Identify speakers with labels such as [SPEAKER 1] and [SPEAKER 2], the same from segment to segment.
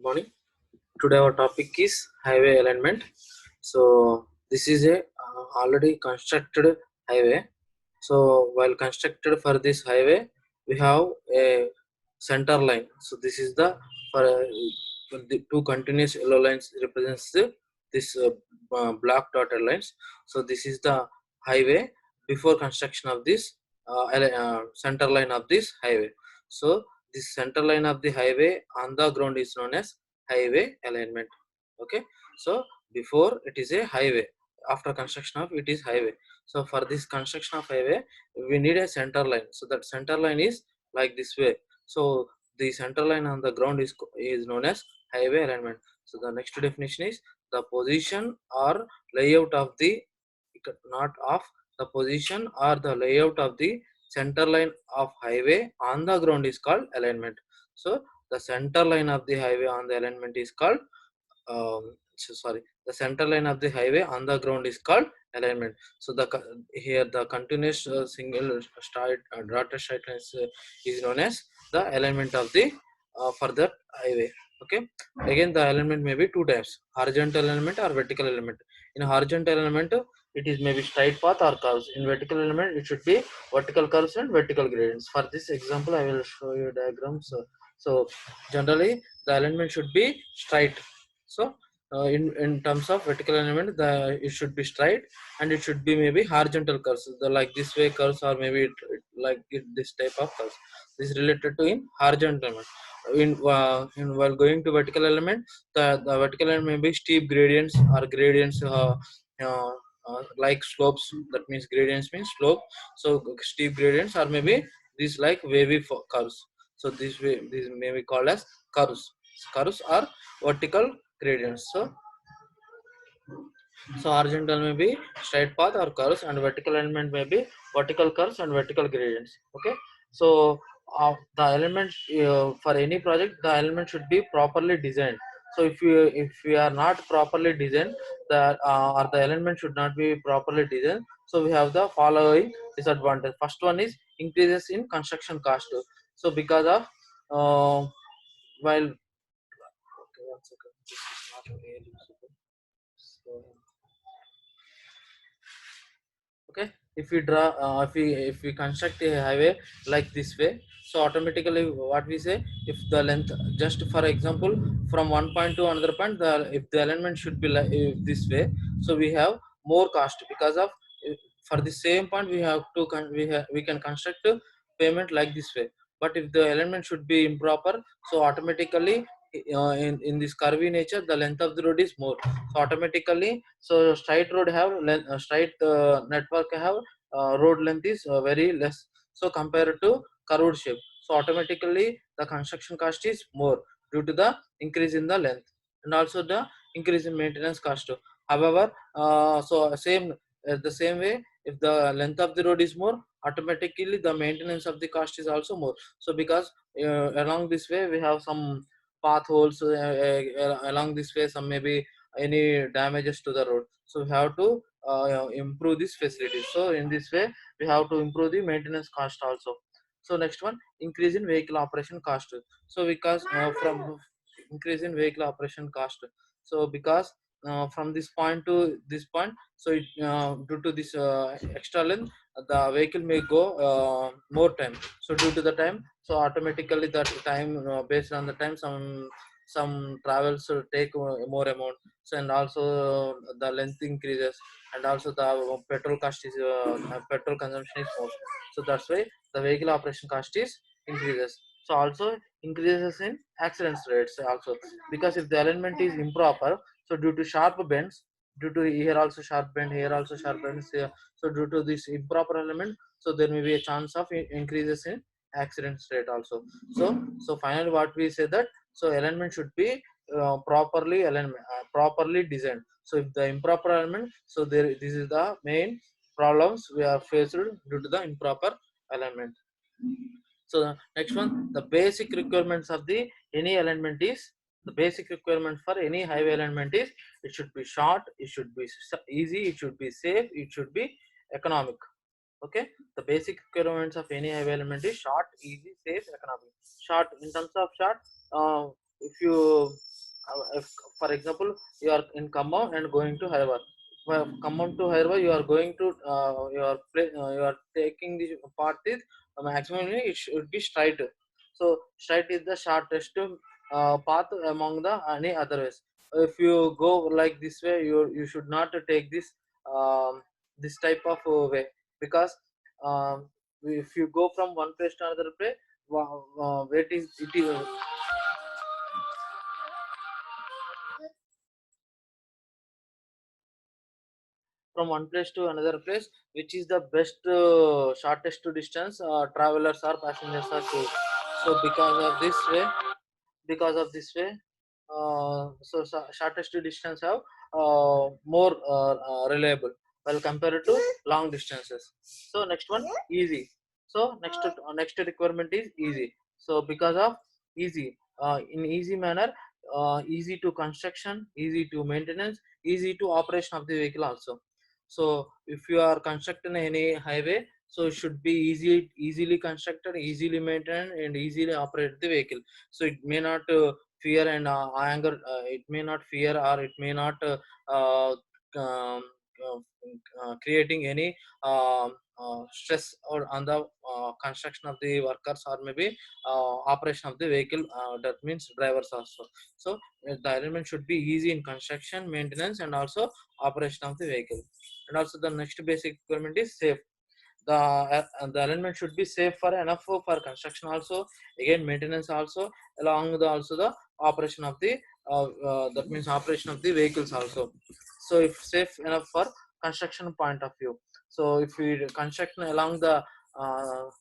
[SPEAKER 1] Good morning. Today our topic is highway alignment. So this is a already constructed highway. So while constructed for this highway, we have a center line. So this is the for the two continuous yellow lines represents this black dotted lines. So this is the highway before construction of this center line of this highway. So this center line of the highway on the ground is known as highway alignment. Okay, so before it is a highway, after construction of it is highway. So for this construction of highway we need a center line, so that center line is like this way. So the center line on the ground is known as highway alignment. So the next definition is the position or layout of the, not of, the position or the layout of the center line of highway on the ground is called alignment. So the center line of the highway on the alignment is called the center line of the highway on the ground is called alignment. So here the continuous single straight dotted straight lines is known as the alignment of the for that highway. Okay, again the alignment may be two types: horizontal alignment or vertical alignment. In horizontal alignment it is maybe straight path or curves. In vertical element it should be vertical curves and vertical gradients. For this example I will show you diagrams. So generally the alignment should be straight. So in terms of vertical alignment, it should be straight, and it should be maybe horizontal curves, like this way curves, or maybe this type of curves. This is related to in horizontal element. While going to vertical element, the vertical element may be steep gradients or gradients uh, like slopes. That means gradients means slope. So steep gradients, or maybe these like wavy curves. So these may be called as curves. Curves are vertical gradients. So horizontal may be straight path or curves, and vertical element may be vertical curves and vertical gradients. Okay, so the element for any project, the element should be properly designed. So if we are not properly designed, the or the element should not be properly designed, so we have the following disadvantage. First one is increases in construction cost. So because of while okay, one second, this is not really super. So, okay, if we draw if we construct a highway like this way, so automatically what we say, if the length, just for example, from one point to another point, if the alignment should be like this way, so we have more cost. Because of for the same point we have to we can construct a payment like this way. But if the alignment should be improper, so automatically in this curvy nature, the length of the road is more. So automatically, so straight road have straight network have road length is very less, so compared to curved shape. So automatically the construction cost is more due to the increase in the length, and also the increase in maintenance cost. However, so the same way, if the length of the road is more, automatically the maintenance of the cost is also more. So because along this way we have some potholes, along this way some maybe any damages to the road, so we have to improve this facility. So in this way we have to improve the maintenance cost also. So next one, increase in vehicle operation cost. So because from increase in vehicle operation cost, so because from this point to this point, so due to this extra length, the vehicle may go more time. So due to the time, so automatically that time, based on the time, some travels take more amount. So and also the length increases, and also the petrol cost is petrol consumption is more. So that's why the vehicle operation cost is increases. So also increases in accidents rates also, because if the alignment is improper, so due to sharp bends, due to here also sharp bend, here also sharp bends, so due to this improper element, so there may be a chance of increases in accidents rate also. So finally what we say that, so alignment should be properly designed. So if the improper alignment, so this is the main problems we are faced due to the improper alignment. So the next one, the basic requirements of the any alignment is, the basic requirement for any highway alignment is, it should be short, it should be easy, it should be safe, it should be economic. Okay, the basic requirements of any highway alignment is short, easy, safe, economic. Short, in terms of short, if you if for example you are in Khammam and going to Hyderabad. From Khammam to Hyderabad, you are going to you are taking the path is maximum it should be straight. So straight is the shortest path among the any other ways. If you go like this way, you should not take this type of way, because um, if you go from one place to another place, where it is from one place to another place, which is the best shortest distance travelers or passengers are choose. So because of this way, shortest distance have more reliable while compared to long distances. So next one, easy. So next requirement is easy. So because of easy, in easy manner, easy to construction, easy to maintenance, easy to operation of the vehicle also. So if you are constructing any highway, so it should be easily constructed, easily maintained, and easily operate the vehicle. So it may not fear and anger. It may not fear, or it may not uh, um, creating any stress or on the construction of the workers, or maybe operation of the vehicle. That means drivers also. So the element should be easy in construction, maintenance, and also operation of the vehicle. And also the next basic requirement is safe. The alignment should be safe for enough for construction also, again maintenance also, along with also the operation of the that means operation of the vehicles also. So if safe enough for construction point of view, so if we construct along the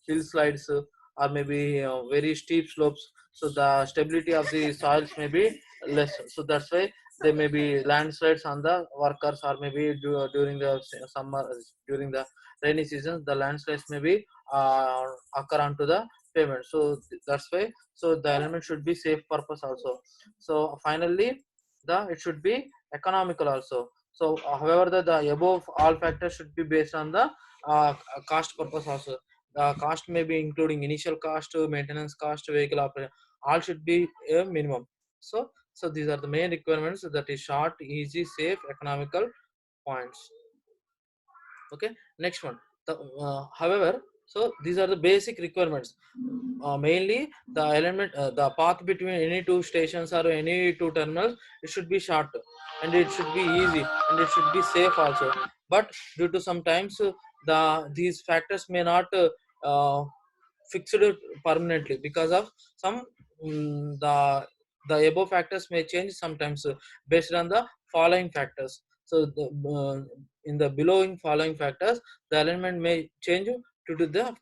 [SPEAKER 1] hill slides, or maybe very steep slopes, so the stability of the soils may be less. So that's why there may be landslides on the workers, or maybe during the summer, during the rainy season, the landslides may be uh, occur onto the pavement. So that's why, so the element should be safe purpose also. So finally, the it should be economical also. So however, the above all factors should be based on the cost purpose also. The cost may be including initial cost, maintenance cost, vehicle operation, all should be a minimum. So these are the main requirements, that is short, easy, safe, economical points. Okay, next one. However, so these are the basic requirements. Mainly the element, the path between any two stations or any two terminals, it should be short, and it should be easy, and it should be safe also. But due to sometimes these factors may not fixed it permanently, because of some the above factors may change sometimes based on the following factors. So in the below following factors, the alignment may change due to the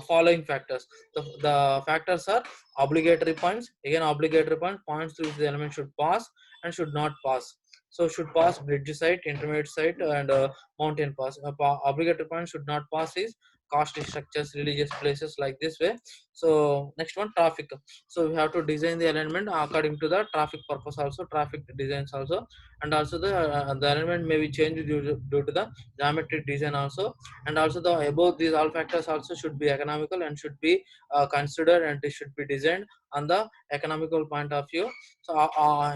[SPEAKER 1] following factors. The factors are obligatory points. Again, obligatory points through which the element should pass and should not pass. So should pass bridge site, intermediate site, and mountain pass. Obligatory points should not pass is caste structures, religious places, like this way. So next one, traffic. So we have to design the alignment according to the traffic purpose also, traffic designs also. And also the alignment may be changed due to the geometric design also. And also the above these all factors also should be economical, and should be considered, and it should be designed on the economical point of view. So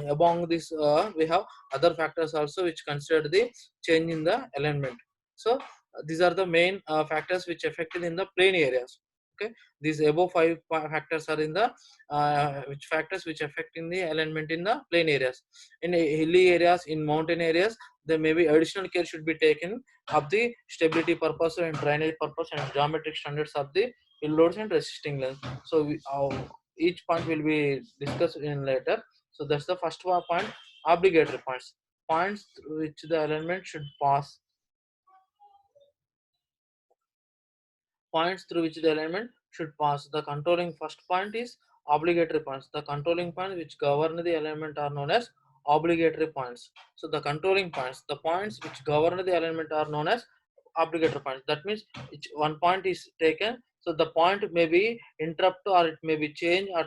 [SPEAKER 1] among this we have other factors also which consider the change in the alignment. So these are the main factors which affected in the plain areas. Okay, these above five factors are in the which factors which affect in the alignment in the plain areas. In hilly areas, in mountain areas, there may be additional care should be taken of the stability purpose and drainage purpose and geometric standards of the hill loads and resisting length. So each point will be discussed in later. So that's the first one point, obligatory points, points through which the alignment should pass. Points through which the alignment should pass. The controlling first point is obligatory points. The controlling points which govern the alignment are known as obligatory points. So the controlling points, the points which govern the alignment are known as obligatory points. That means each one point is taken. So the point may be interrupt, or it may be change, or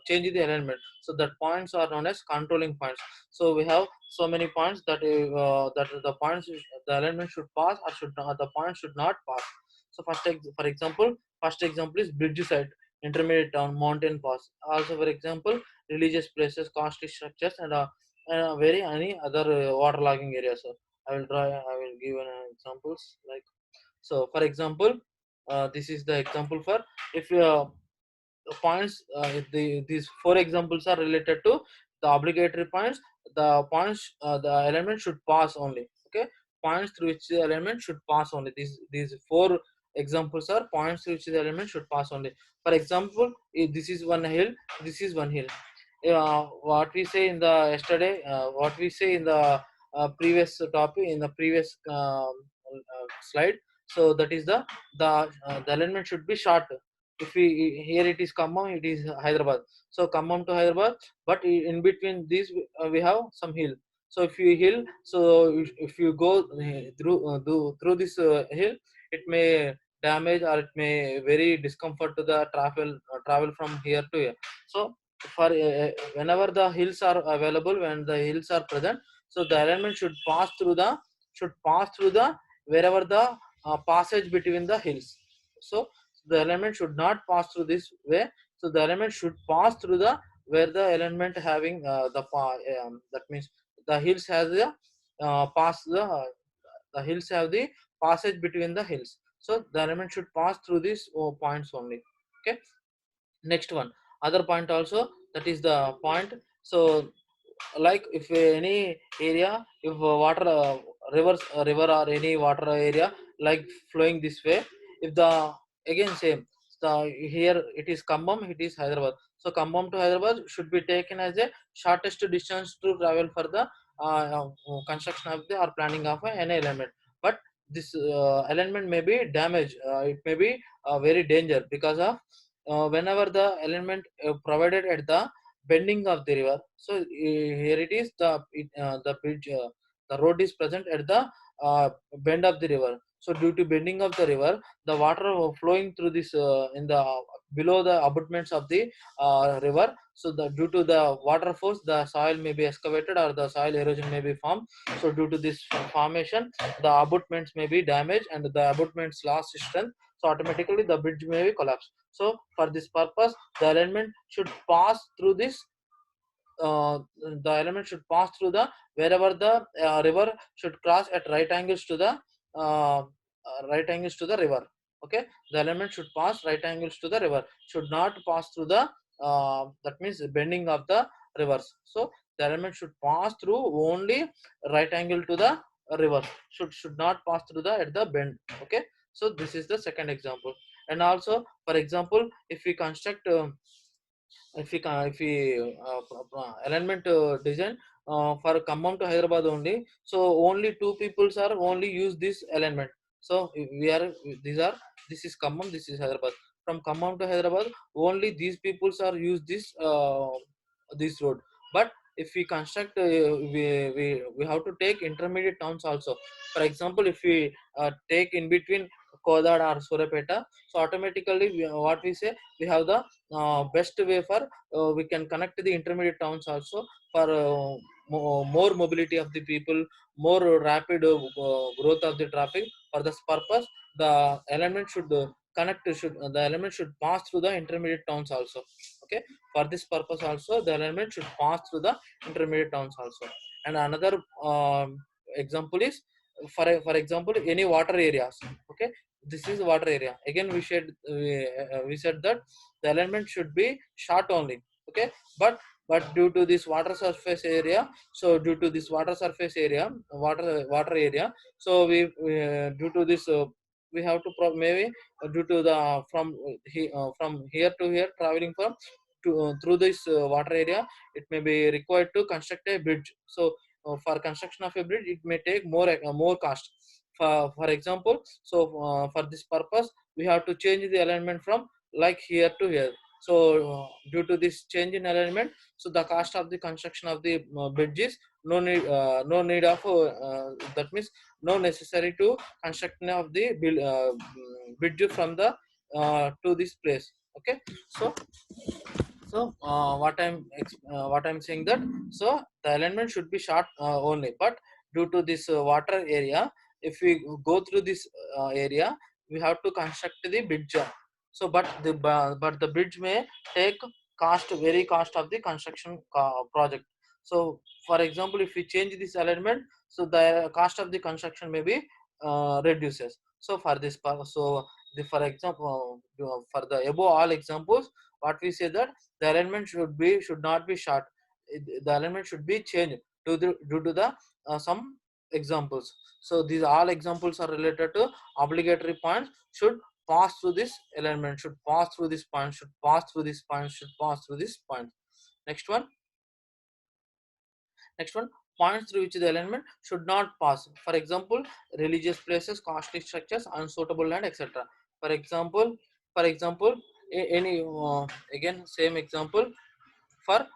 [SPEAKER 1] change the alignment. So that points are known as controlling points. So we have so many points that that the points the alignment should pass, or should not, the point should not pass. So for example, first example is bridge site, intermediate town, mountain pass. Also, for example, religious places, costly structures, and very any other waterlogging areas. So I will give an examples like, so for example, this is the example for, if points, these four examples are related to the obligatory points. The points, the element should pass only. Okay, points through which the element should pass only. These four examples are points through which the element should pass only. For example, if this is one hill, this is one hill. What we say in the yesterday, what we say in the previous topic, in the previous slide. So that is the alignment should be short. If we, here it is Khammam, it is Hyderabad. So Khammam to Hyderabad, but in between these we have some hill. So if you hill, so if you go through this hill, it may damage, or it may very discomfort to the travel from here to here. So for whenever the hills are available, when the hills are present, so the alignment should pass through the wherever the passage between the hills. So the element should not pass through this way. So the element should pass through the where the element having that means the hills has the pass the hills have the passage between the hills. So the element should pass through these points only. Okay, next one, other point also, that is the point. So like if any area, if water river or any water area like flowing this way, if the, again same, the here it is Khammam, it is Hyderabad. So Khammam to Hyderabad should be taken as a shortest distance to travel for the construction of the or planning of any element. But this alignment may be damaged, it may be very danger, because of whenever the element provided at the bending of the river. So here it is the bridge, the road is present at the bend of the river. So due to bending of the river, the water flowing through this in the below the abutments of the river. So the due to the water force, the soil may be excavated or the soil erosion may be formed. So due to this formation, the abutments may be damaged and the abutments lost strength. So automatically the bridge may be collapsed. So for this purpose, the alignment should pass through this uh, the element should pass through the wherever the river should cross at right angles to the river. Okay, the element should pass right angles to the river, should not pass through the that means bending of the rivers. So the element should pass through only right angle to the river, should not pass through the at the bend. Okay, so this is the second example. And also, for example, if we construct if we alignment design for Khammam to Hyderabad only, so only two peoples are only use this alignment. So we are these are this is Khammam, this is Hyderabad. From Khammam to Hyderabad, only these peoples are use this road. But if we construct, we have to take intermediate towns also. For example, if we take in between Kodad or Surapeta, so automatically what we say, we have the best way for we can connect the intermediate towns also for more mobility of the people, more rapid growth of the traffic. For this purpose, the element should the element should pass through the intermediate towns also. Okay, for this purpose also the element should pass through the intermediate towns also. And another example is, for example, any water areas. Okay, this is water area. Again we said that the alignment should be short only. Okay, but due to this water surface area, so due to this water area, so due to this we have to maybe due to the from here to here traveling from through this water area, it may be required to construct a bridge. So for construction of a bridge, it may take more cost. For example, so for this purpose, we have to change the alignment from like here to here. So due to this change in alignment, so the cost of the construction of the bridge is no need of that means no necessary to construction of the bridge from the to this place. Okay, so what I'm saying that, so the alignment should be short only. But due to this water area, if we go through this area, we have to construct the bridge. So but the bridge may take cost of the construction project. So for example, if we change this alignment, so the cost of the construction may be reduces. So for this so the, for example, for the above all examples, what we say that the alignment should not be short. The alignment should be changed due to the some examples. So these all examples are related to obligatory points should pass through this alignment, should pass through this point, should pass through this point, should pass through this point. Next one. Next one, points through which the alignment should not pass. For example, religious places, costly structures, unsuitable land, etc. For example, any again same example for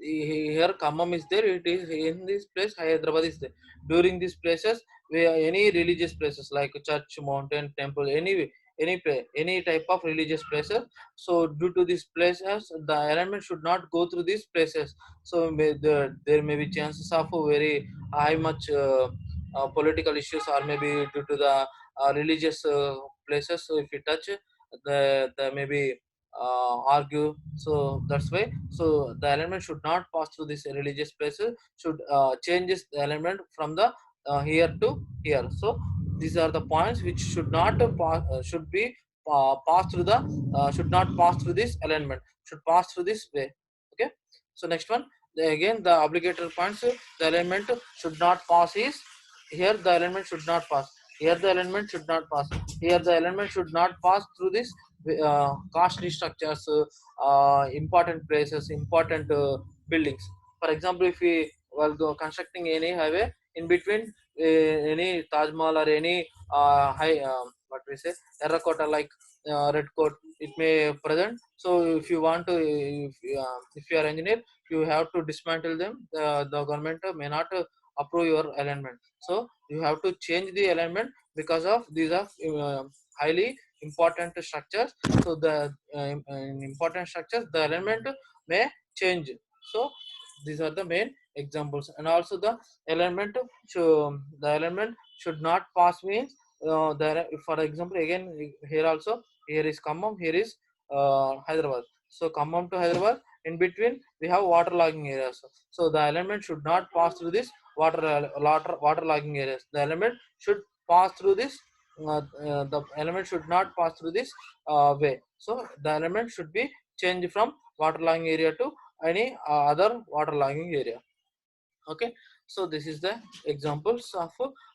[SPEAKER 1] here Khammam is there. It is in this place. Hyderabad is there. During these places, where any religious places like church, mountain, temple, any type of religious places. So due to these places, the alignment should not go through these places. So there may be chances of a very high much political issues, or maybe due to the religious places. So if you touch, the maybe argue. So that's why, so the element should not pass through this religious places, should changes the element from the here to here. So these are the points which should not pass, should be pass through the should not pass through this alignment, should pass through this way. Okay. So next one, again the obligatory points, the element should not pass is here, the element should not pass here, the element should not pass here, the element should not pass through this costly structures, important places, important buildings. For example, if we were constructing any highway in between any Taj Mahal or any high what we say terracotta like red coat, it may present. So if you want to, if you are engineer, you have to dismantle them. The government may not approve your alignment. So you have to change the alignment because of these are highly important structures. So the in important structures, the element may change. So these are the main examples. And also the element the element should not pass means for example, again here also, here is Khammam, here is Hyderabad. So Khammam to Hyderabad, in between we have water logging areas. So the element should not pass through this water logging areas. The element should pass through this the element should not pass through this way. So the element should be changed from waterlogging area to any other waterlogging area. Okay. So this is the examples of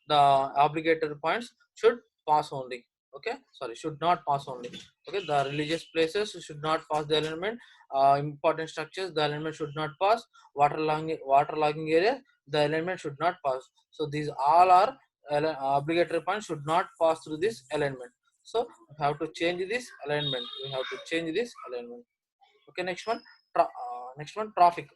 [SPEAKER 1] the obligatory points should pass only. Okay, sorry, should not pass only. Okay, the religious places should not pass the element, important structures the element should not pass, waterlogging area the element should not pass. So these all are obligatory points should not pass through this alignment. So we have to change this alignment, we have to change this alignment. Okay, next one, next one, traffic.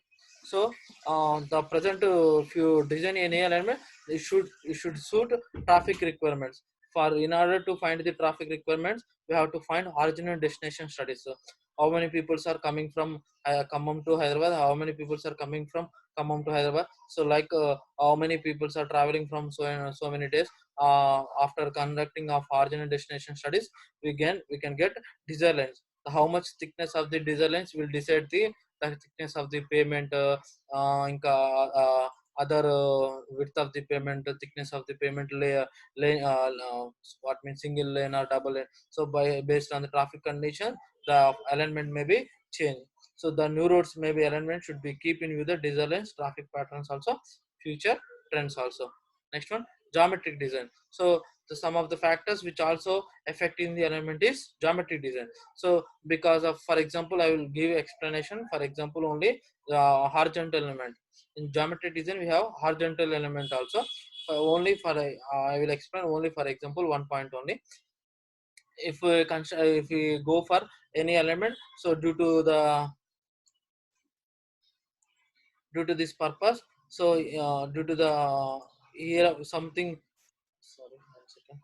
[SPEAKER 1] So the present if you design any alignment, it should suit traffic requirements. For in order to find the traffic requirements, we have to find origin and destination studies. So how many people are coming from Khammam to Hyderabad, how many people are coming from Khammam to Hyderabad. So like how many people are traveling from so many days. After conducting of origin and destination studies, we can get design lines. How much thickness of the design lines will decide the thickness of the pavement, ఇంకా other width of the pavement, thickness of the pavement layer, what means single lane or double lane. So based on the traffic condition, the alignment may be changed. So the new roads may be alignment should be keep in view the design lines, traffic patterns also, future trends also. Next one, geometric design. So some of the factors which also affect in the alignment is geometric design. So because of, for example, I will give explanation. For example, only horizontal element in geometry design, we have horizontal element also. Only for I will explain only for example one point only. If we go for any element, so due to this purpose, so due to the here something, sorry, one second.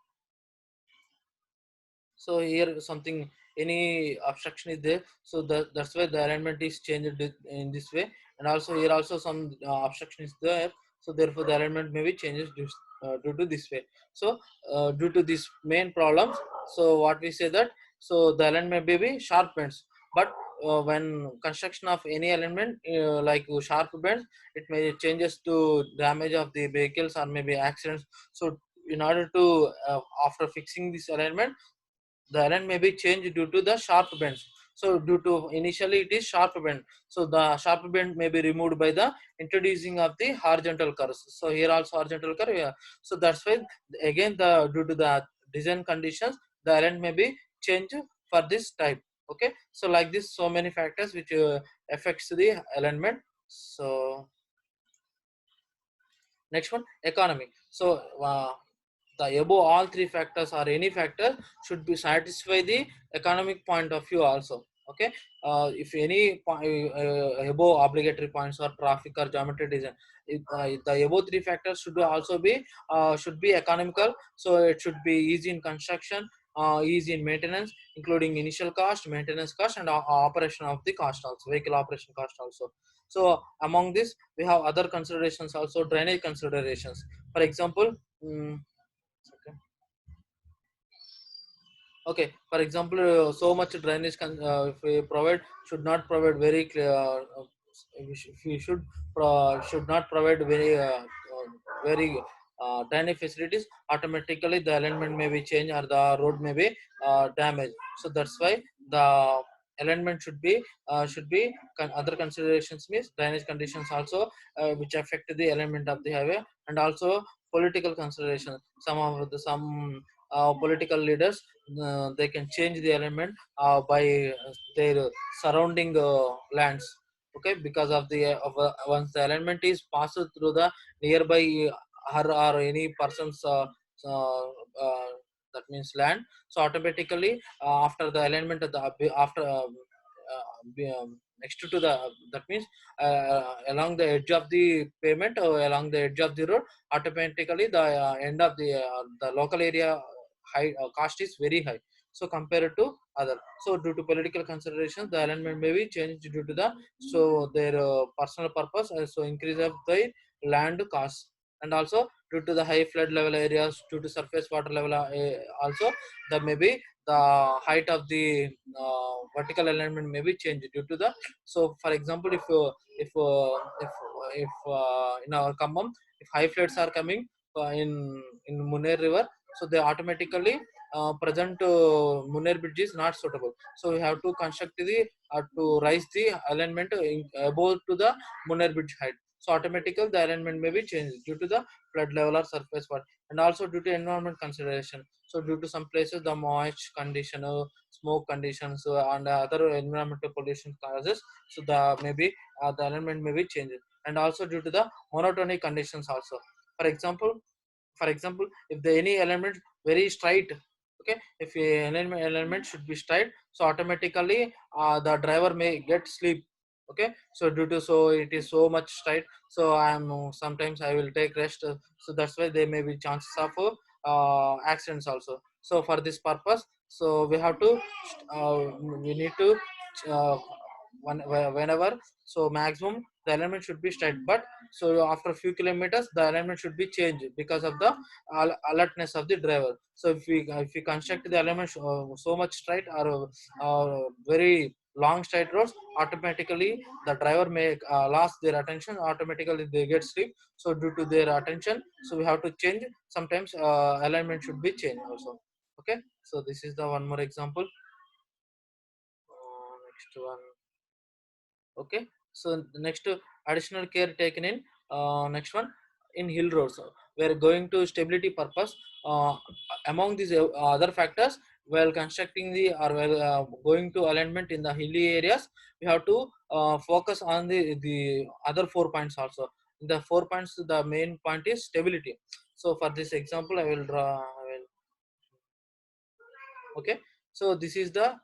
[SPEAKER 1] So here something, any obstruction is there, so that's why the alignment is changed in this way. And also here also some obstruction is there, so therefore the alignment may be changes due to this way. So due to this main problems, so what we say that, so the alignment may be sharp bends, but when construction of any element like sharp bends, it may changes to damage of the vehicles or maybe accidents. So in order to after fixing this alignment, the alignment may be changed due to the sharp bends. So due to initially it is sharp bend, so the sharp bend may be removed by the introducing of the horizontal curves. So here also horizontal curve, yeah. So that's why again the due to the design conditions, the alignment may be changed for this type. Okay, so like this, so many factors which affects the alignment. So next one, economy. So the above all three factors or any factor should be satisfy the economic point of view also. Okay, if any above obligatory points or traffic or geometry design, the above three factors should be economical. So it should be easy in construction, easy in maintenance, including initial cost, maintenance cost, and operation of the cost also, vehicle operation cost also. So among this we have other considerations also, drainage considerations. For example, okay. Okay, for example, so much drainage if we provide, should not provide very clear. We should not provide very drainage facilities. Automatically, the alignment may be changed or the road may be damaged. So that's why the alignment should be other considerations means drainage conditions also, which affect the alignment of the highway, and also political considerations. Some political leaders, they can change the element by their surrounding lands. Okay, because of the once the element is passed through the nearby her or any person's uh, uh, that means land. So automatically after the alignment of the after next to the that means along the edge of the pavement or along the edge of the road, automatically the end of the local area high cost is very high, so compared to other. So due to political considerations, the alignment may be changed due to the so their personal purpose, so increase of the land cost. And also due to the high flood level areas, due to surface water level also, the maybe the height of the vertical alignment may be changed due to the. So for example, if in our Khammam, if high floods are coming in Munner river, so they automatically present Munner bridge is not suitable. So we have to construct the to raise the alignment above to the Munner bridge height. So automatically the alignment may be changed due to the flood level or surface water, and also due to environment consideration. So due to some places the moist condition, smoke conditions, and other environmental pollution causes, so the maybe the alignment may be changed. And also due to the monotonic conditions also. For example, if the any element very straight, okay, if an element should be straight, so automatically the driver may get sleep. Okay, so due to so it is so much straight, so I am sometimes I will take rest, so that's why there may be chances of accidents also. So for this purpose, so we have to we need to uh, whenever, so maximum the alignment should be straight, but so after a few kilometers the alignment should be changed because of the alertness of the driver. So if we construct the alignment so much straight or very long straight roads, automatically the driver may lose their attention, automatically they get sleep. So due to their attention, so we have to change sometimes alignment should be changed also. Okay, so this is the one more example. Next one. Okay, so the next additional care taken in next one, in hill roads, we are going to stability purpose. Among these other factors, while constructing the or while going to alignment in the hilly areas, we have to focus on the other 4 points also. The 4 points, the main point is stability. So for this example I will draw, okay. So this is the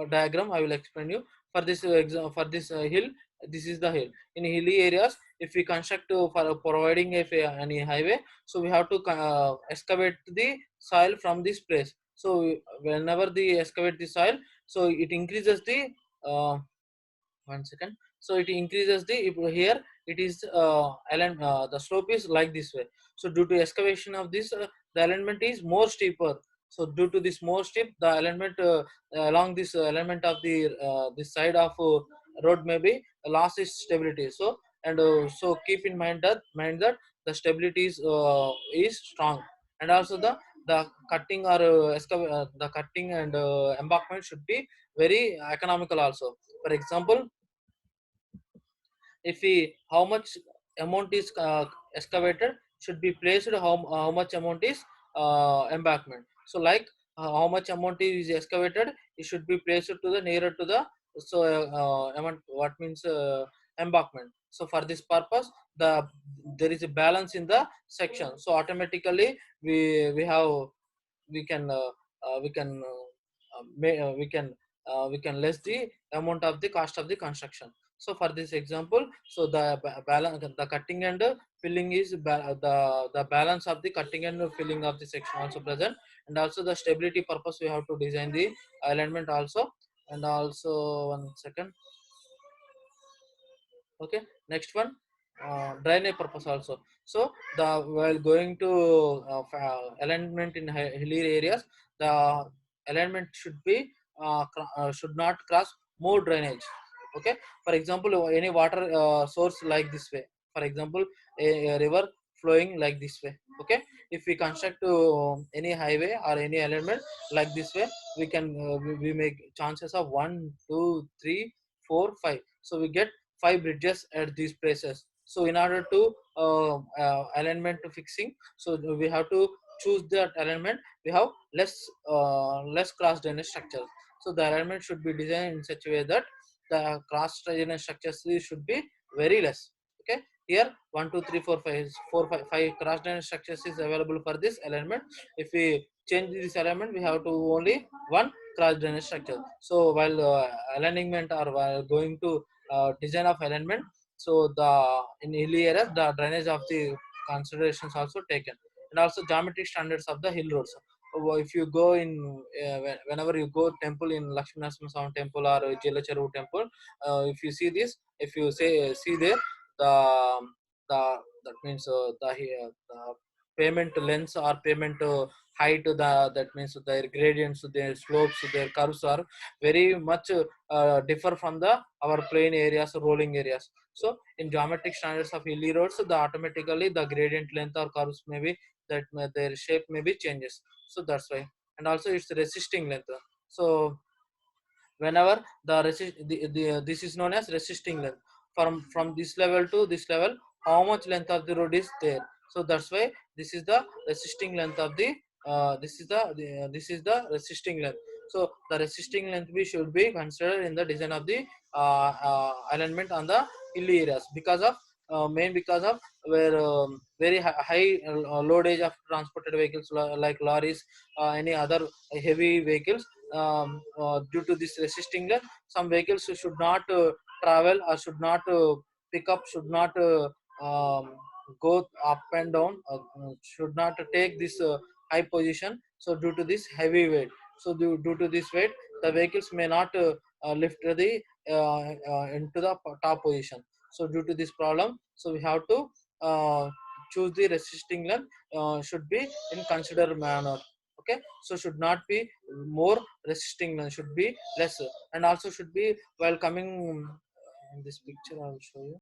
[SPEAKER 1] diagram I will explain you. For this for this hill, this is the hill. In hilly areas, if we construct for providing any highway, so we have to excavate the soil from this place. So whenever the excavate the soil, so it increases the uh, 1 second. So it increases the, if here it is the slope is like this way. So due to excavation of this, the alignment is more steeper. So due to this more steep, the alignment along this alignment of the this side of road may be loss is stability. So and so keep in mind that the stability is strong. And also the cutting or the cutting and embankment should be very economical also. For example, if we how much amount is excavated should be placed, how much amount is embankment. So like how much amount is excavated, it should be placed to the nearer to the so amount what means embankment. So for this purpose, there is a balance in the section, so automatically we can we can less the amount of the cost of the construction. So for this example, so balance, the cutting and filling is the balance of the cutting and filling of the section also present. And also the stability purpose, we have to design the alignment also. And also one second. Okay, next one, drainage purpose also. So the while going to alignment in hilly areas, the alignment should be should not cross more drainage. Okay, for example, any water source like this way, for example a river flowing like this way. Okay, if we construct any highway or any alignment like this way, we make chances of 1 2 3 4 5, so we get 5 bridges at these places. So in order to alignment to fixing, so we have to choose that alignment, we have less cross drainage structure. So the alignment should be designed in such a way that the cross drainage structures should be very less. Okay, here 1 2 3 4 5 cross drainage structures is available for this alignment. If we change this alignment, we have to only one cross drainage structure. So while alignment or while going to design of alignment, so the in hilly areas the drainage of the considerations also taken. And also geometric standards of the hill roads. If you go in whenever you go temple in Lakshmi Narasimha Swami temple or Jelacharu temple, if you see this, if you say see there, the the that means the pavement lengths or pavement height, that means their gradients, their slopes, their curves are very much differ from the our plain areas, rolling areas. So in geometric standards of hilly roads, the automatically the gradient length or curves may be that their shape may be changes. So that's why. And also it's resisting length. So whenever this is known as resisting length, from this level to this level, how much length of the road is there. So that's why this is the resisting length of the this is the resisting length. So the resisting length we should be considered in the design of the alignment on the hilly areas, because of because of where very high loadage of transported vehicles like lorries, any other heavy vehicles, due to this resisting length, some vehicles should not travel or should not pick up, should not go up and down, should not take this high position. So due to this heavy weight, so due to this weight, the vehicles may not lift the into the top position. So due to this problem, so we have to choose the resisting length should be in considered manner. Okay, so should not be more, resisting length should be less. And also should be while coming in this picture, I will show you.